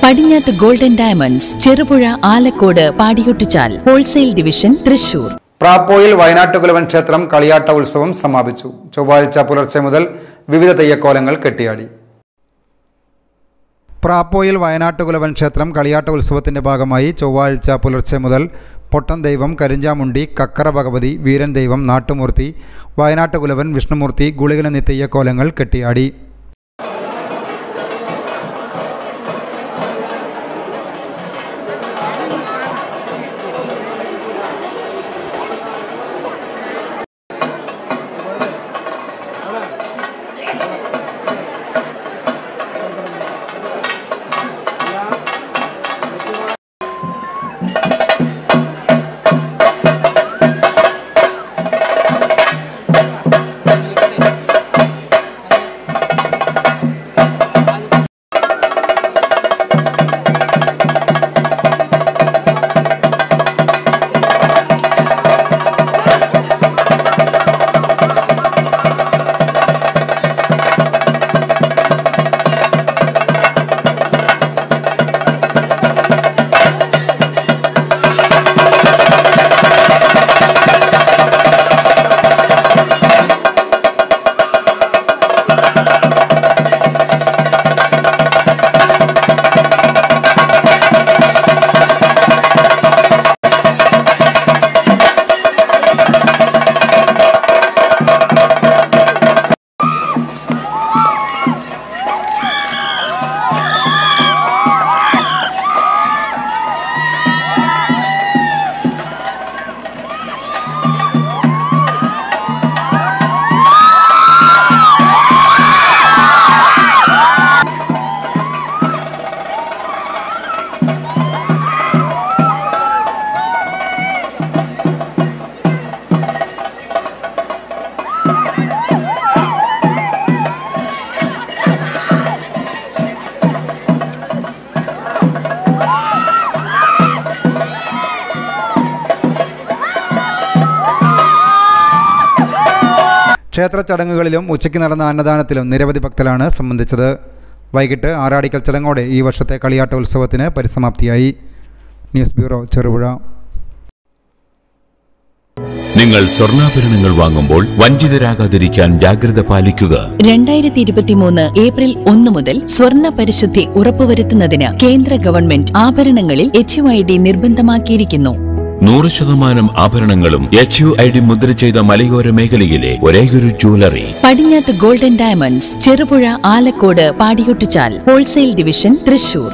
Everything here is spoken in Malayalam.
പടിഞ്ഞാത്ത് golden diamonds, Cherupuzha, Alakode, Padiyottuchal, wholesale division, Thrissur. Prapoyil Vayanattukulavan ക്ഷേത്രം കളിയാട്ട ഉത്സവം സമാപിച്ചു. ചൊവ്വാഴ്ച പുലർച്ചെ മുതൽ വിവിധ തെയ്യക്കോലങ്ങൾ കെട്ടിയാടി. പ്രാപ്പോയിൽ വയനാട്ടുകുലവൻ ക്ഷേത്രം കളിയാട്ട ഉത്സവത്തിന്റെ ഭാഗമായി ചൊവ്വാഴ്ച പുലർച്ചെ മുതൽ പൊട്ടൻ ദൈവം, കരിഞ്ചാമുണ്ടി, കക്കറ ഭഗവതി, വീരൻ ദൈവം, നാട്ടുമൂർത്തി, വയനാട്ടുകുലവൻ, വിഷ്ണുമൂർത്തി, ഗുളികൻ എന്നീ തെയ്യക്കോലങ്ങൾ കെട്ടിയാടി. ക്ഷേത്ര ചടങ്ങുകളിലും ഉച്ചയ്ക്ക് നടന്ന അന്നദാനത്തിലും നിരവധി ഭക്തരാണ് സംബന്ധിച്ചത്. വൈകിട്ട് ആറാടിക്കൽ ചടങ്ങോടെ ഈ വർഷത്തെ കളിയാട്ട ഉത്സവത്തിന് പരിസമാപ്തിയായി. News bureau, Cherupuzha. നിങ്ങൾ സ്വർണ്ണാഭരണങ്ങൾ വാങ്ങുമ്പോൾ വഞ്ചിതരാകാതിരിക്കാൻ ജാഗ്രത പാലിക്കുക. 2023 ഏപ്രിൽ 1 മുതൽ സ്വർണ്ണ പരിശുദ്ധി ഉറപ്പുവരുത്തുന്നതിന് കേന്ദ്ര ഗവൺമെന്റ് ആഭരണങ്ങളിൽ HUID നിർബന്ധമാക്കിയിരിക്കുന്നു. 100% ആഭരണങ്ങളും HUID മുദ്ര ചെയ്ത മലയോര മേഖലയിലെ ഒരേയൊരു jewellery. Padinjath golden diamonds, Cherupuzha, Alakode, Padiyottuchal, wholesale division, Thrissur.